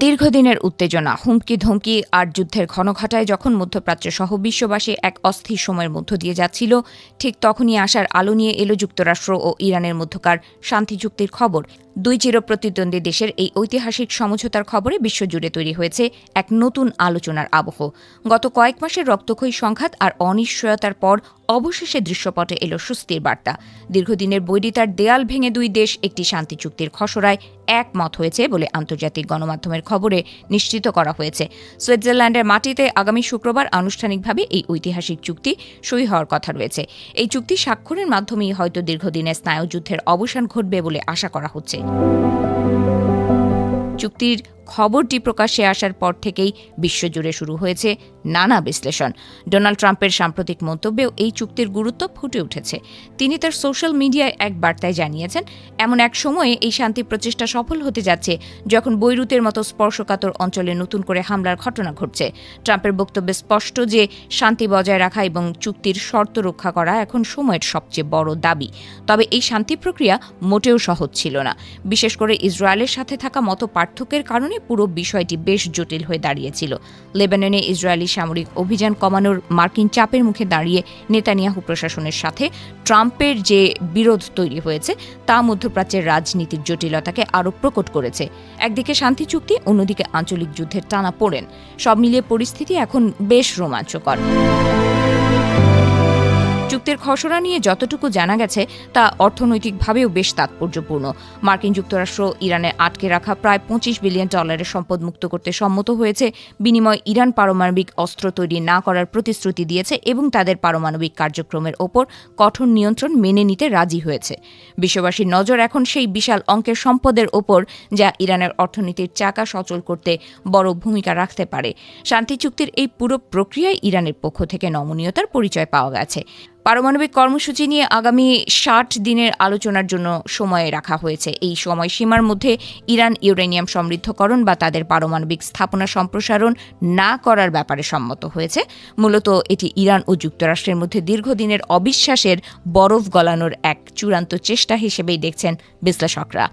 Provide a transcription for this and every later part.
দীর্ঘদিনের উত্তেজনা, হুমকি ধমকি আর যুদ্ধের ঘনঘটায় যখন মধ্যপ্রাচ্য সহ বিশ্ববাসী এক অস্থির সময়ের মধ্য দিয়ে যাচ্ছিল, ঠিক তখনই আশার আলো নিয়ে এলো যুক্তরাষ্ট্র ও ইরানের মধ্যকার শান্তি চুক্তির খবর। দুই চিরপ্রতিদ্বন্দ্বী দেশের এই ঐতিহাসিক সমঝোতার খবরে বিশ্বজুড়ে তৈরি হয়েছে এক নতুন আলোচনার আবহ। গত কয়েক মাসের রক্তক্ষয়ী সংঘাত আর অনিশ্চয়তার পর অবশেষে দৃশ্যপটে এলো স্বস্তির বার্তা। দীর্ঘদিনের বৈরিতার দেয়াল ভেঙে দুই দেশ একটি শান্তি চুক্তির খসড়ায় একমত হয়েছে বলে আন্তর্জাতিক গণমাধ্যমের খবরে নিশ্চিত করা হয়েছে। সুইজারল্যান্ডের মাটিতে আগামী শুক্রবার আনুষ্ঠানিকভাবে এই ঐতিহাসিক চুক্তি সই হওয়ার কথা রয়েছে। এই চুক্তি স্বাক্ষরের মাধ্যমেই হয়তো দীর্ঘদিনের স্নায়ুযুদ্ধের অবসান ঘটবে বলে আশা করা হচ্ছে। চুক্তির খবরটি প্রকাশ্যে আসার পর থেকেই বিশ্বজুড়ে শুরু হয়েছে নানা বিশ্লেষণ। ডোনাল্ড ট্রাম্পের সাম্প্রতিক মন্তব্যেও এই চুক্তির গুরুত্ব ফুটে উঠেছে। তিনি তার সোশ্যাল মিডিয়ায় এক বার্তায় জানিয়েছেন, এমন এক সময়ে এই শান্তি প্রচেষ্টা সফল হতে যাচ্ছে যখন বৈরুতের মতো স্পর্শকাতর অঞ্চলে নতুন করে হামলার ঘটনা ঘটছে। ট্রাম্পের বক্তব্যে স্পষ্ট যে শান্তি বজায় রাখা এবং চুক্তির শর্ত রক্ষা করা এখন সময়ের সবচেয়ে বড় দাবি। তবে এই শান্তি প্রক্রিয়া মোটেও সহজ ছিল না। বিশেষ করে ইসরায়েলের সাথে থাকা মত পার্থক্যের কারণে পুরো বিষয়টি বেশ জটিল হয়ে দাঁড়িয়েছিল। লেবাননে ইসরায়েলি সামরিক অভিযান কমানোর মার্কিন চাপের মুখে দাঁড়িয়ে নেতানিয়াহু প্রশাসনের সাথে ট্রাম্পের যে বিরোধ তৈরি হয়েছে তা মধ্যপ্রাচ্যের রাজনীতির জটিলতাকে আরও প্রকট করেছে। একদিকে শান্তি চুক্তি, অন্যদিকে আঞ্চলিক যুদ্ধের টানাপোড়েন, সব মিলিয়ে পরিস্থিতি এখন বেশ রোমাঞ্চকর। চুক্তির খসড়া নিয়ে যতটুকু জানা গেছে তা অর্থনৈতিকভাবেও বেশ তাৎপর্যপূর্ণ। মার্কিন যুক্তরাষ্ট্র ইরানে আটকে রাখা প্রায় $25 বিলিয়ন সম্পদ মুক্ত করতে সম্মত হয়েছে। বিনিময়ে ইরান পারমাণবিক অস্ত্র তৈরি না করার প্রতিশ্রুতি দিয়েছে এবং তাদের পারমাণবিক কার্যক্রমের ওপর কঠোর নিয়ন্ত্রণ মেনে নিতে রাজি হয়েছে। বিশ্ববাসীর নজর এখন সেই বিশাল অঙ্কের সম্পদের ওপর, যা ইরানের অর্থনীতির চাকা সচল করতে বড় ভূমিকা রাখতে পারে। শান্তি চুক্তির এই পুরো প্রক্রিয়ায় ইরানের পক্ষ থেকে নমনীয়তার পরিচয় পাওয়া গেছে। পারমাণবিক কর্মসূচি নিয়ে আগামী 60 দিনের আলোচনার জন্য সময় রাখা হয়েছে। এই সময়সীমার মধ্যে ইরান ইউরেনিয়াম সমৃদ্ধকরণ বা তাদের পারমাণবিক স্থাপনা সম্প্রসারণ না করার ব্যাপারে সম্মত হয়েছে। মূলত এটি ইরান ও যুক্তরাষ্ট্রের মধ্যে দীর্ঘদিনের অবিশ্বাসের বরফ গলানোর এক চূড়ান্ত চেষ্টা হিসেবেই দেখছেন বিশ্লেষকরা।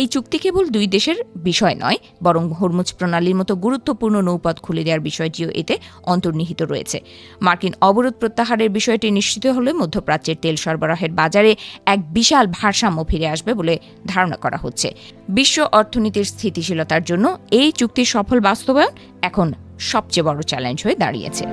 এই চুক্তি কেবল দুই দেশের বিষয় নয়, বরং হরমুজ প্রণালীর মতো গুরুত্বপূর্ণ নৌপথ খুলে দেওয়ার বিষয়টিও এতে অন্তর্নিহিত রয়েছে। মার্কিন অবরোধ প্রত্যাহারের বিষয়টি নিশ্চিত হলে মধ্যপ্রাচ্যের তেল সরবরাহের বাজারে এক বিশাল ভারসাম্য ফিরে আসবে বলে ধারণা করা হচ্ছে। বিশ্ব অর্থনীতির স্থিতিশীলতার জন্য এই চুক্তির সফল বাস্তবায়ন এখন সবচেয়ে বড় চ্যালেঞ্জ হয়ে দাঁড়িয়েছে।